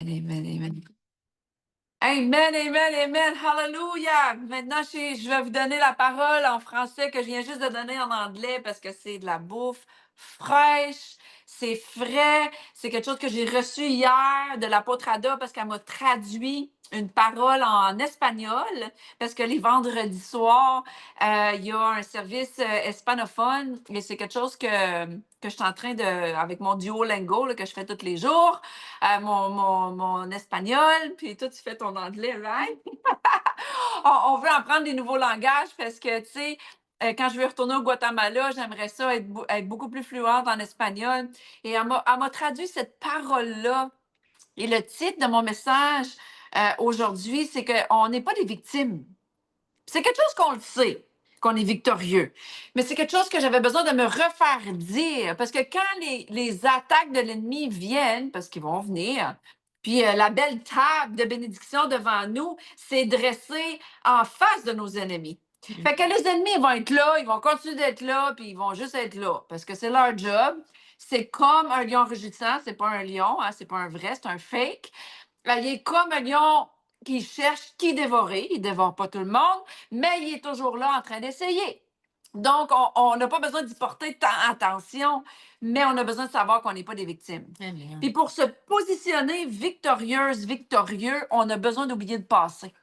Amen, amen. Amen, amen, amen. Hallelujah. Maintenant, je vais vous donner la parole en français que je viens juste de donner en anglais parce que c'est de la bouffe fraîche, c'est frais. C'est quelque chose que j'ai reçu hier de l'apôtre Ada parce qu'elle m'a traduit une parole en espagnol parce que les vendredis soirs, il y a un service hispanophone et c'est quelque chose que je suis en train de, avec mon Duolingo là, que je fais tous les jours, mon espagnol, puis toi, tu fais ton anglais, right? On veut apprendre des nouveaux langages parce que, tu sais, quand je vais retourner au Guatemala, j'aimerais ça être beaucoup plus fluente en espagnol. Et elle m'a traduit cette parole-là. Et le titre de mon message aujourd'hui, c'est qu'on n'est pas des victimes. C'est quelque chose qu'on le sait, qu'on est victorieux. Mais c'est quelque chose que j'avais besoin de me refaire dire. Parce que quand les attaques de l'ennemi viennent, parce qu'ils vont venir, puis la belle table de bénédiction devant nous, c'est dressé en face de nos ennemis. Fait que les ennemis vont être là, ils vont continuer d'être là, puis ils vont juste être là, parce que c'est leur job. C'est comme un lion rugissant, c'est pas un lion, hein, c'est pas un vrai, c'est un fake. Il est comme un lion qui cherche qui dévorer. Il ne dévore pas tout le monde, mais il est toujours là en train d'essayer. Donc, on n'a pas besoin d'y porter tant attention, mais on a besoin de savoir qu'on n'est pas des victimes. Amen. Puis pour se positionner victorieuse, victorieux, on a besoin d'oublier le passé.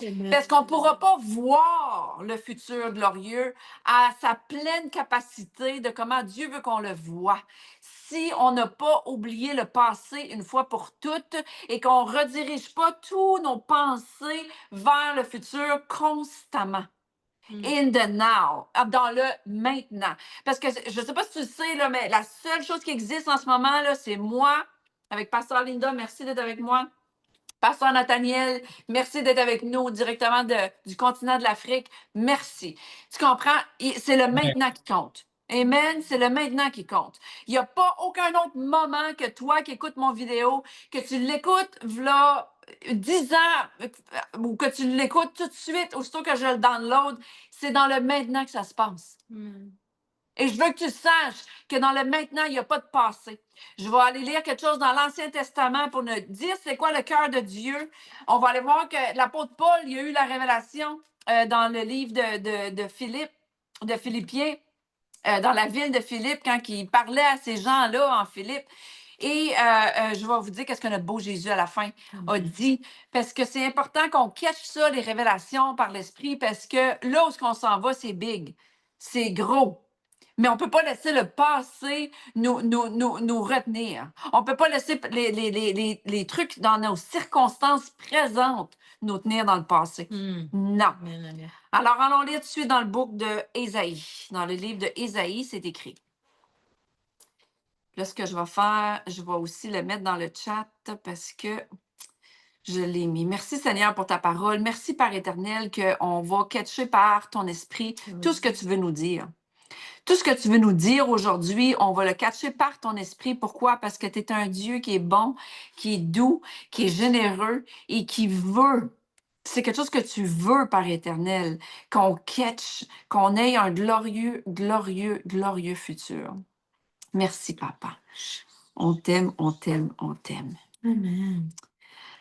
Amen. Parce qu'on ne pourra pas voir le futur glorieux à sa pleine capacité de comment Dieu veut qu'on le voit. Si on n'a pas oublié le passé une fois pour toutes et qu'on ne redirige pas tous nos pensées vers le futur constamment. In the now, dans le maintenant. Parce que je ne sais pas si tu le sais, là, mais la seule chose qui existe en ce moment, là, c'est moi, avec Pasteur Linda, merci d'être avec moi. Pasteur Nathaniel, merci d'être avec nous directement du continent de l'Afrique. Merci. Tu comprends? C'est le maintenant qui compte. Amen, c'est le maintenant qui compte. Il n'y a pas aucun autre moment que toi qui écoutes mon vidéo, que tu l'écoutes là 10 ans ou que tu l'écoutes tout de suite, aussitôt que je le download, c'est dans le maintenant que ça se passe. Et je veux que tu saches que dans le maintenant, il n'y a pas de passé. Je vais aller lire quelque chose dans l'Ancien Testament pour nous dire c'est quoi le cœur de Dieu. On va aller voir que l'apôtre Paul, il a eu la révélation dans le livre de Philippe, de Philippiens, dans la ville de Philippe, quand il parlait à ces gens-là en Philippe. Et je vais vous dire qu'est-ce que notre beau Jésus à la fin a dit, parce que c'est important qu'on cache ça, les révélations par l'Esprit, parce que là où on s'en va, c'est big, c'est gros. Mais on ne peut pas laisser le passé nous retenir. On ne peut pas laisser les trucs dans nos circonstances présentes nous tenir dans le passé. Non. Amen. Alors, allons lire tout de suite dans le book de Ésaïe. Dans le livre de Ésaïe, c'est écrit. Là, ce que je vais faire, je vais aussi le mettre dans le chat parce que je l'ai mis. Merci Seigneur pour ta parole. Merci Père éternel qu'on va catcher par ton esprit tout ce que tu veux nous dire. Tout ce que tu veux nous dire aujourd'hui, on va le catcher par ton esprit. Pourquoi? Parce que tu es un Dieu qui est bon, qui est doux, qui est généreux et qui veut. C'est quelque chose que tu veux, Père éternel, qu'on catch, qu'on ait un glorieux, glorieux, glorieux futur. Merci, Papa. On t'aime, on t'aime, on t'aime. Amen.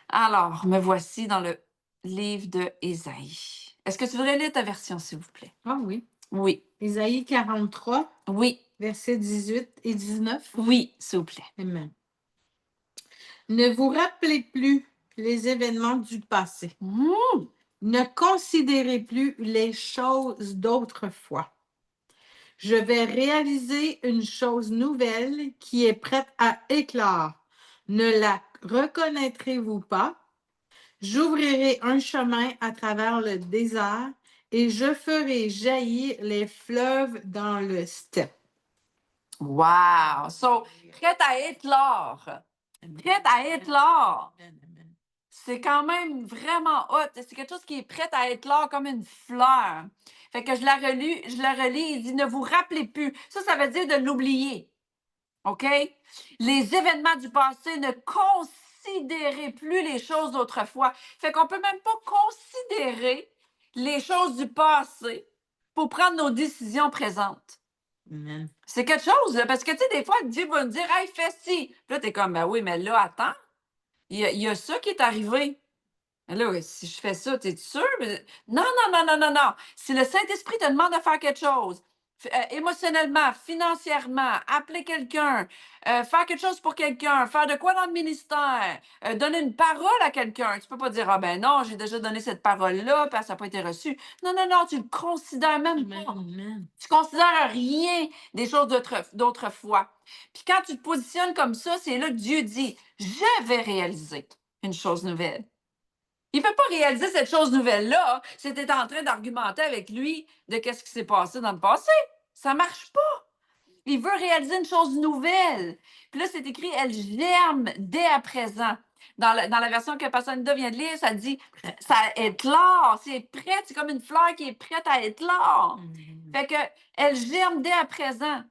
Alors, me voici dans le livre de Ésaïe. Est-ce que tu voudrais lire ta version, s'il vous plaît? Ah oui. Oui. Ésaïe 43, Oui. versets 18 et 19. Oui, s'il vous plaît. Amen. Ne vous rappelez plus les événements du passé. Ne considérez plus les choses d'autrefois. Je vais réaliser une chose nouvelle qui est prête à éclore. Ne la reconnaîtrez-vous pas? J'ouvrirai un chemin à travers le désert et je ferai jaillir les fleuves dans le steppe. Wow! So, prête à éclore. Prête à éclore. C'est quand même vraiment hot. C'est quelque chose qui est prêt à éclore comme une fleur. Fait que je la relis, il dit ne vous rappelez plus. Ça veut dire de l'oublier. OK? Les événements du passé, ne considérez plus les choses d'autrefois. Fait qu'on peut même pas considérer les choses du passé pour prendre nos décisions présentes. Amen. C'est quelque chose, là, parce que, tu sais, des fois, Dieu va nous dire, hey, fais ci. Puis là, t'es comme, ben oui, mais là, attends. il y a ça qui est arrivé. Là, si je fais ça, t'es sûr? Non, non, non, non, non, non. Si le Saint-Esprit te demande de faire quelque chose, émotionnellement, financièrement, appeler quelqu'un, faire quelque chose pour quelqu'un, faire de quoi dans le ministère, donner une parole à quelqu'un. Tu peux pas dire, ah ben non, j'ai déjà donné cette parole-là, puis ça n'a pas été reçu. Non, non, non, tu le considères même pas. Amen. Tu considères rien des choses d'autrefois. Puis quand tu te positionnes comme ça, c'est là que Dieu dit, je vais réaliser une chose nouvelle. Il ne peut pas réaliser cette chose nouvelle-là si tu es en train d'argumenter avec lui de qu'est-ce qui s'est passé dans le passé. Ça ne marche pas. Il veut réaliser une chose nouvelle. Puis là, c'est écrit, elle germe dès à présent. Dans la version que Pasteur Nida vient de lire, ça dit, ça éclore, c'est prêt, c'est comme une fleur qui est prête à éclore. Fait que, elle germe dès à présent.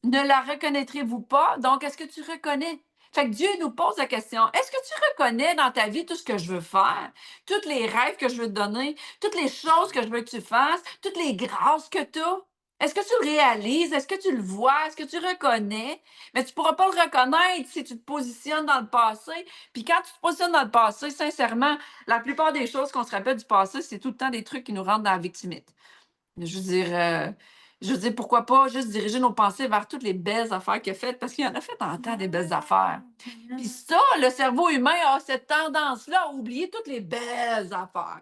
Ne la reconnaîtrez-vous pas? Donc, est-ce que tu reconnais? Fait que Dieu nous pose la question, est-ce que tu reconnais dans ta vie tout ce que je veux faire? Tous les rêves que je veux te donner, toutes les choses que je veux que tu fasses, toutes les grâces que tu as? Est-ce que tu le réalises? Est-ce que tu le vois? Est-ce que tu reconnais? Mais tu ne pourras pas le reconnaître si tu te positionnes dans le passé. Puis quand tu te positionnes dans le passé, sincèrement, la plupart des choses qu'on se rappelle du passé, c'est tout le temps des trucs qui nous rendent dans la victimite. Je veux dire, pourquoi pas juste diriger nos pensées vers toutes les belles affaires qu'il a faites, parce qu'il en a fait en temps des belles affaires. Puis ça, le cerveau humain a cette tendance-là à oublier toutes les belles affaires.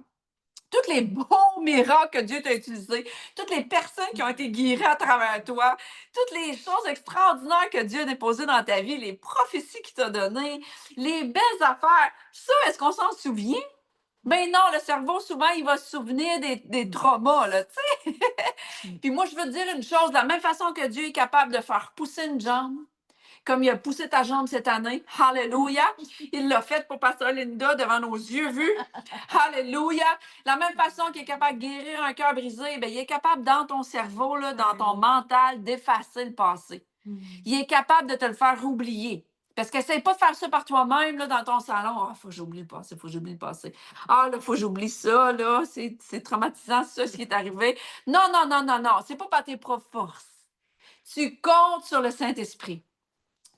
Tous les bons miracles que Dieu t'a utilisés, toutes les personnes qui ont été guéries à travers toi, toutes les choses extraordinaires que Dieu a déposées dans ta vie, les prophéties qu'il t'a données, les belles affaires. Ça, est-ce qu'on s'en souvient? Ben non, le cerveau, souvent, il va se souvenir des traumas, là, tu sais. Puis moi, je veux te dire une chose, de la même façon que Dieu est capable de faire pousser une jambe, comme il a poussé ta jambe cette année. Alléluia. Il l'a fait pour Pasteur Linda devant nos yeux vus. Alléluia. La même façon qu'il est capable de guérir un cœur brisé, bien, il est capable dans ton cerveau, là, dans ton mental, d'effacer le passé. Il est capable de te le faire oublier. Parce qu'essaie pas de faire ça par toi-même là, dans ton salon. Ah, faut que j'oublie le passé, faut que j'oublie le passé. Ah, là, faut que j'oublie ça, là. C'est traumatisant, ça, ce qui est arrivé. Non, non, non, non, non. C'est pas par tes propres forces. Tu comptes sur le Saint-Esprit.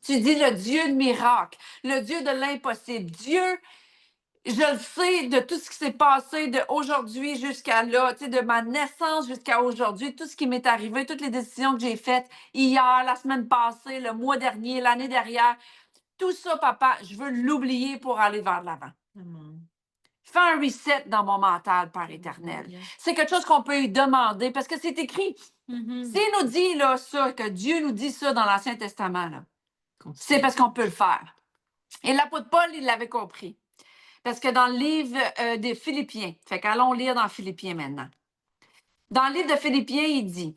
Tu dis le Dieu de miracle, le Dieu de l'impossible. Dieu, je le sais de tout ce qui s'est passé d'aujourd'hui jusqu'à là, tu sais, de ma naissance jusqu'à aujourd'hui, tout ce qui m'est arrivé, toutes les décisions que j'ai faites hier, la semaine passée, le mois dernier, l'année dernière. Tout ça, papa, je veux l'oublier pour aller vers l'avant. Fais un reset dans mon mental, Père éternel. C'est quelque chose qu'on peut lui demander parce que c'est écrit. S'il nous dit là, ça, que Dieu nous dit ça dans l'Ancien Testament, là, c'est parce qu'on peut le faire. Et l'apôtre Paul, il l'avait compris. Parce que dans le livre des Philippiens, fait qu'allons lire dans Philippiens maintenant. Dans le livre de Philippiens, il dit,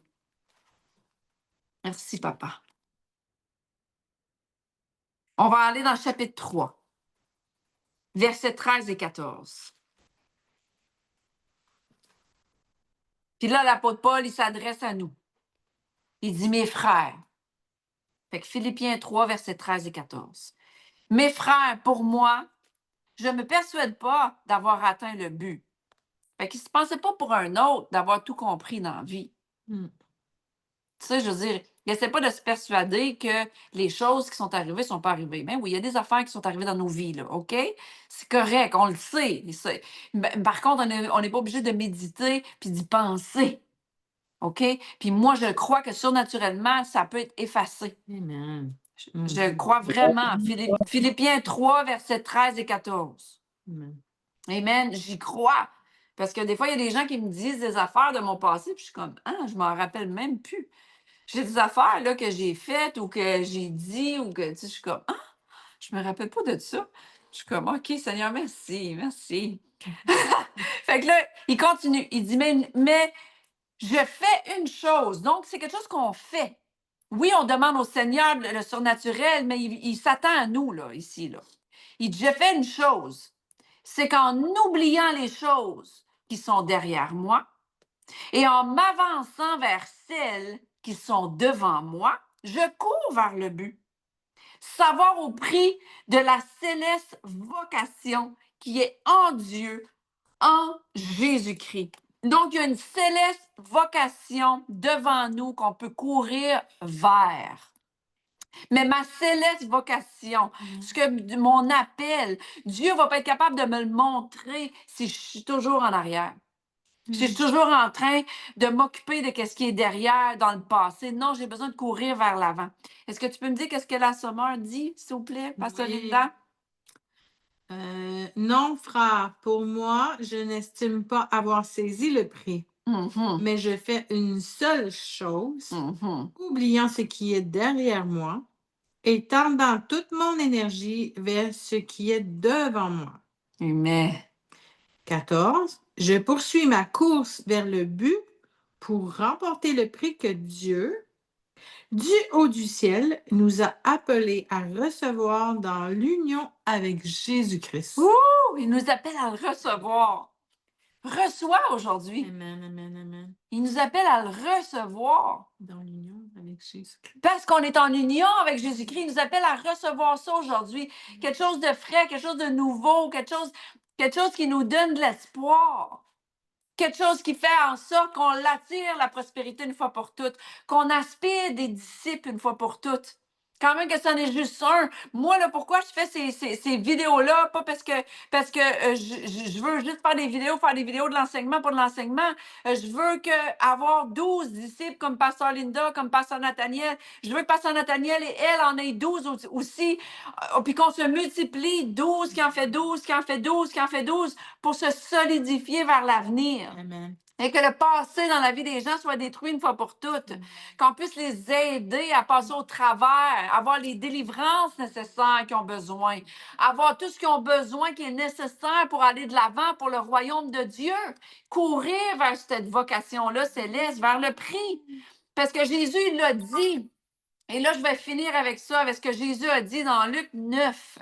merci papa. On va aller dans le chapitre 3, versets 13 et 14. Puis là, l'apôtre Paul, il s'adresse à nous. Il dit, mes frères. Fait que Philippiens 3, versets 13 et 14. Mes frères, pour moi, je ne me persuade pas d'avoir atteint le but. Fait qu'il ne se pensait pas pour un autre d'avoir tout compris dans la vie. Tu sais, je veux dire, il n'essaie pas de se persuader que les choses qui sont arrivées ne sont pas arrivées. Ben oui, il y a des affaires qui sont arrivées dans nos vies, là, OK? C'est correct, on le sait. Par contre, on n'est pas obligé de méditer puis d'y penser. OK? Puis moi, je crois que surnaturellement, ça peut être effacé. Amen. Je crois vraiment. Philippiens 3, versets 13 et 14. Amen. J'y crois. Parce que des fois, il y a des gens qui me disent des affaires de mon passé, puis je suis comme, ah, je m'en rappelle même plus. J'ai des affaires là, que j'ai faites ou que j'ai dit ou que, tu sais, je suis comme, ah, je me rappelle pas de ça. Je suis comme, OK, Seigneur, merci, merci. Fait que là, il continue. Il dit, mais je fais une chose. Donc, c'est quelque chose qu'on fait. Oui, on demande au Seigneur le surnaturel, mais il s'attend à nous, là, ici, là. Il dit, je fais une chose. C'est qu'en oubliant les choses qui sont derrière moi et en m'avançant vers celles qui sont devant moi, je cours vers le but. Savoir au prix de la céleste vocation qui est en Dieu, en Jésus-Christ. Donc, il y a une céleste vocation devant nous qu'on peut courir vers. Mais ma céleste vocation, mon appel, Dieu va pas être capable de me le montrer si je suis toujours en arrière. Si je suis toujours en train de m'occuper de ce qui est derrière, dans le passé. Non, j'ai besoin de courir vers l'avant. Est-ce que tu peux me dire qu'est-ce que la sommeur dit, s'il vous plaît, Pasteur Oui. Linda? Non, frère, pour moi, je n'estime pas avoir saisi le prix, mais je fais une seule chose, oubliant ce qui est derrière moi et tendant toute mon énergie vers ce qui est devant moi. Amen. 14. Je poursuis ma course vers le but pour remporter le prix que Dieu, du haut du ciel, nous a appelés à recevoir dans l'union avec Jésus-Christ. Ouh! Il nous appelle à le recevoir. Reçois aujourd'hui. Amen, amen, amen. Il nous appelle à le recevoir. Dans l'union avec Jésus-Christ. Parce qu'on est en union avec Jésus-Christ, il nous appelle à recevoir ça aujourd'hui. Quelque chose de frais, quelque chose de nouveau, quelque chose qui nous donne de l'espoir. Quelque chose qui fait en sorte qu'on l'attire, la prospérité, une fois pour toutes, qu'on aspire des disciples une fois pour toutes. Quand même que c'en est juste un. Moi, là, pourquoi je fais ces vidéos-là? Pas parce que je veux juste faire des vidéos de l'enseignement pour de l'enseignement. Je veux avoir 12 disciples comme Pasteur Linda, comme Pasteur Nathaniel. Je veux que Pasteur Nathaniel et elle en aient 12 aussi. Puis qu'on se multiplie 12, qui en fait 12, qui en fait 12, qui en fait 12, pour se solidifier vers l'avenir. Amen. Et que le passé dans la vie des gens soit détruit une fois pour toutes. Qu'on puisse les aider à passer au travers, avoir les délivrances nécessaires qu'ils ont besoin, avoir tout ce qu'ils ont besoin qui est nécessaire pour aller de l'avant pour le royaume de Dieu. Courir vers cette vocation-là céleste, vers le prix. Parce que Jésus, il l'a dit. Et là, je vais finir avec ça, avec ce que Jésus a dit dans Luc 9.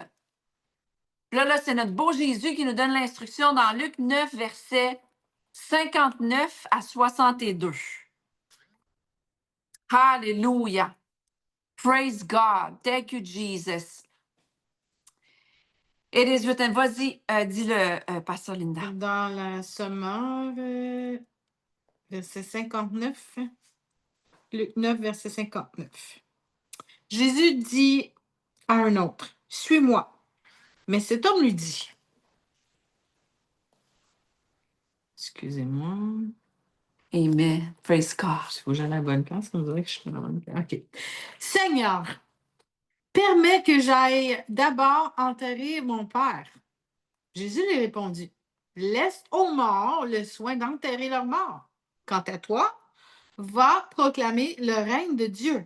Là, c'est notre beau Jésus qui nous donne l'instruction dans Luc 9, versets 59 à 62. Hallelujah. Praise God. Thank you, Jesus. It is written. Vas-y, dis-le, Pasteur Linda. Dans la Sommeur, verset 59. Luc 9, verset 59. Jésus dit à un autre, « Suis-moi. » Mais cet homme lui dit, excusez-moi, Amen. Praise God. il faut que j'aille à la bonne place, on dirait que je suis dans la bonne place. OK. Seigneur, permets que j'aille d'abord enterrer mon père. Jésus lui répondit, laisse aux morts le soin d'enterrer leurs morts. Quant à toi, va proclamer le règne de Dieu.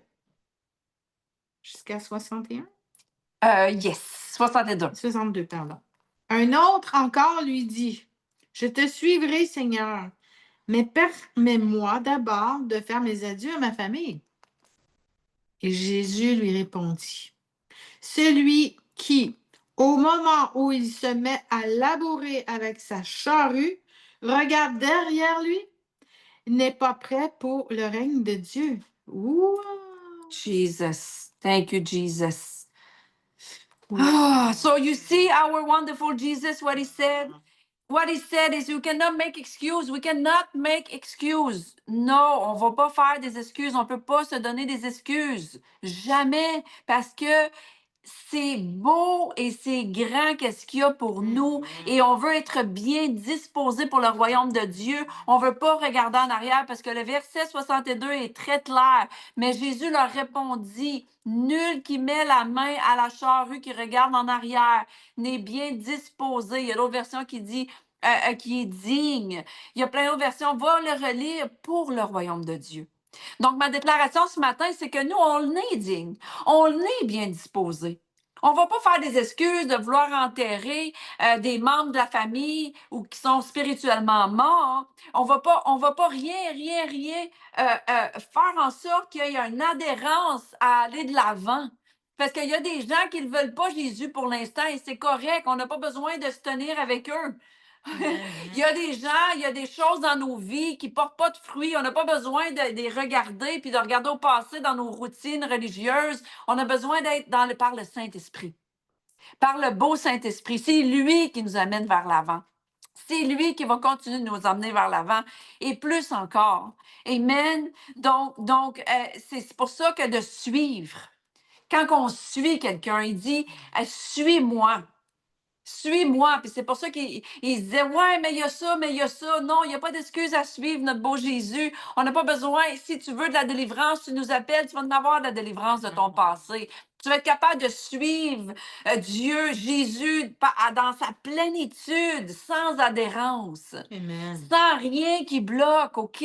Jusqu'à 61? Yes, 62. 62, pardon. Un autre encore lui dit, je te suivrai, Seigneur, mais permets-moi d'abord de faire mes adieux à ma famille. Et Jésus lui répondit, celui qui, au moment où il se met à labourer avec sa charrue, regarde derrière lui, n'est pas prêt pour le règne de Dieu. Wow! Jesus. Thank you, Jesus. So you see our wonderful Jesus, what he said? What he said is you cannot make excuse. We cannot make excuse. Non, on va pas faire des excuses. On peut pas se donner des excuses. Jamais. Parce que c'est beau et c'est grand qu'est-ce qu'il y a pour nous et on veut être bien disposé pour le royaume de Dieu. On veut pas regarder en arrière parce que le verset 62 est très clair. Mais Jésus leur répondit, nul qui met la main à la charrue qui regarde en arrière n'est bien disposé. Il y a l'autre version qui dit qui est digne. Il y a plein d'autres versions. Va le relire pour le royaume de Dieu. Donc, ma déclaration ce matin, c'est que nous, on est digne. On est bien disposé. On ne va pas faire des excuses de vouloir enterrer des membres de la famille ou qui sont spirituellement morts. On va pas rien faire en sorte qu'il y ait une adhérence à aller de l'avant. Parce qu'il y a des gens qui ne veulent pas Jésus pour l'instant et c'est correct. On n'a pas besoin de se tenir avec eux. Il y a des gens, il y a des choses dans nos vies qui ne portent pas de fruits. On n'a pas besoin de les regarder puis de regarder au passé dans nos routines religieuses. On a besoin d'être par le Saint-Esprit, par le beau Saint-Esprit. C'est lui qui nous amène vers l'avant. C'est lui qui va continuer de nous emmener vers l'avant et plus encore. Amen. Donc c'est pour ça que de suivre, Quand on suit quelqu'un, il dit suis-moi. Suis-moi. Puis c'est pour ça qu'il se disait ouais, mais il y a ça, mais il y a ça. Non, il n'y a pas d'excuse à suivre notre beau Jésus. On n'a pas besoin. Si tu veux de la délivrance, tu nous appelles, tu vas en avoir de la délivrance de ton passé. Tu vas être capable de suivre Dieu, Jésus, dans sa plénitude, sans adhérence, Amen. sans rien qui bloque, OK?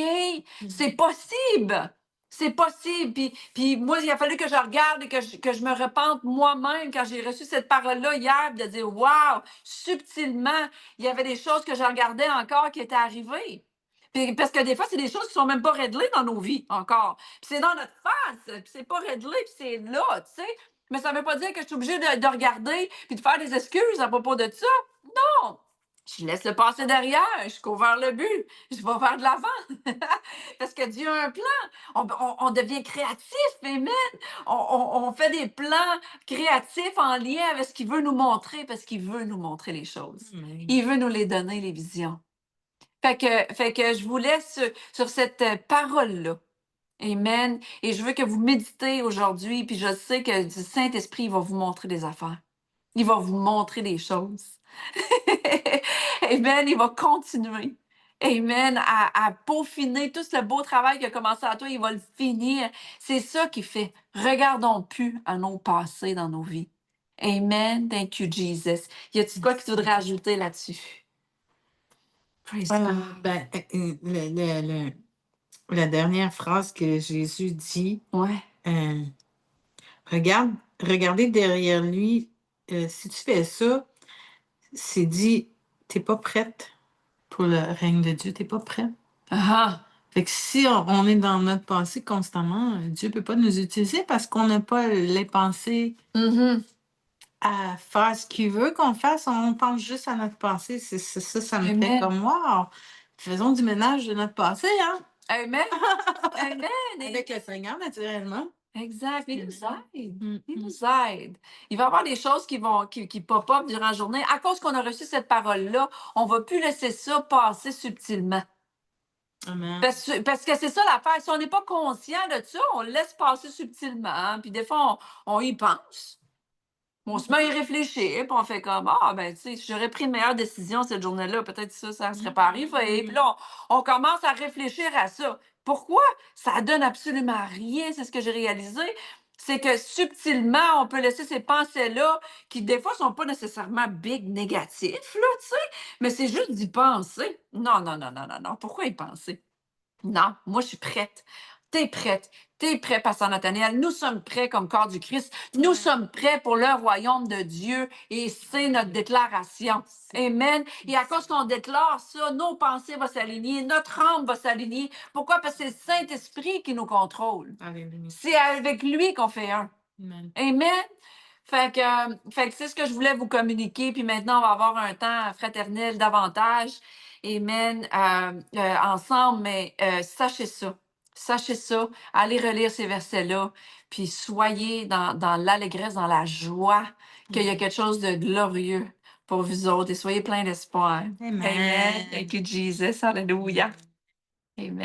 C'est possible. C'est possible. Puis moi, il a fallu que je regarde et que je me repente moi-même quand j'ai reçu cette parole-là hier, de dire waouh, subtilement, il y avait des choses que je regardais encore qui étaient arrivées. Puis, parce que des fois, c'est des choses qui sont même pas réglées dans nos vies encore. Puis c'est dans notre face, puis c'est pas réglé, puis c'est là, tu sais. Mais ça veut pas dire que je suis obligée de regarder puis de faire des excuses à propos de ça. Non! Je laisse le passé derrière, je cours vers le but, je vais vers de l'avant. Parce que Dieu a un plan. On devient créatif, amen. On fait des plans créatifs en lien avec ce qu'il veut nous montrer, parce qu'il veut nous montrer les choses. Amen. Il veut nous les donner, les visions. Fait que je vous laisse sur cette parole-là. Amen. Et je veux que vous méditez aujourd'hui, puis je sais que le Saint-Esprit va vous montrer des affaires. Il va vous montrer des choses. Amen. Il va continuer. Amen. À peaufiner tout ce beau travail qui a commencé à toi, il va le finir. C'est ça qui fait. Regardons plus à nos passés dans nos vies. Amen. Thank you, Jesus. Y a-t-il quoi que tu voudrais ajouter là-dessus? Praise God. Ben, la dernière phrase que Jésus dit, Ouais. regardez derrière lui. Si tu fais ça, c'est dit, t'es pas prête pour le règne de Dieu, t'es pas prête. Ah Fait que si on est dans notre pensée constamment, Dieu peut pas nous utiliser parce qu'on n'a pas les pensées ah. Mhm. à faire ce qu'il veut qu'on fasse. On pense juste à notre passé. Ça me fait Amen. comme moi. Faisons du ménage de notre passé, hein? Amen. Amen. Avec le Seigneur, naturellement. Exact. Il nous Amen. aide. Mm, Il mm. nous aide. Il va y avoir des choses qui pop-up durant la journée. À cause qu'on a reçu cette parole-là, on ne va plus laisser ça passer subtilement. Amen. Parce que c'est ça l'affaire. Si on n'est pas conscient de ça, on le laisse passer subtilement. Hein. Puis des fois, on y pense. On se met à y réfléchir, puis on fait comme ah, ben, tu sais, si j'aurais pris une meilleure décision cette journée-là, peut-être ça ne serait pas arrivé. Puis là, on commence à réfléchir à ça. Pourquoi? Ça donne absolument rien, c'est ce que j'ai réalisé. C'est que subtilement, on peut laisser ces pensées-là, qui des fois sont pas nécessairement big négatifs, là, tu sais, mais c'est juste d'y penser. Non, non, non, non, non, non. Pourquoi y penser? Non, moi, je suis prête. T'es prête. T'es prêt, Pasteur Nathaniel. Nous sommes prêts comme corps du Christ. Nous sommes prêts pour le royaume de Dieu et c'est notre déclaration. Amen. Et à cause qu'on déclare ça, nos pensées vont s'aligner, notre âme va s'aligner. Pourquoi? Parce que c'est le Saint-Esprit qui nous contrôle. Alléluia. C'est avec lui qu'on fait un. Amen. Amen. Fait que c'est ce que je voulais vous communiquer. Puis maintenant, on va avoir un temps fraternel davantage. Amen. Ensemble, mais sachez ça. Sachez ça. Allez relire ces versets-là. Puis soyez dans l'allégresse, dans la joie qu'il y a quelque chose de glorieux pour vous autres. Et soyez pleins d'espoir. Amen. Amen. Thank you, Jesus. Hallelujah. Amen.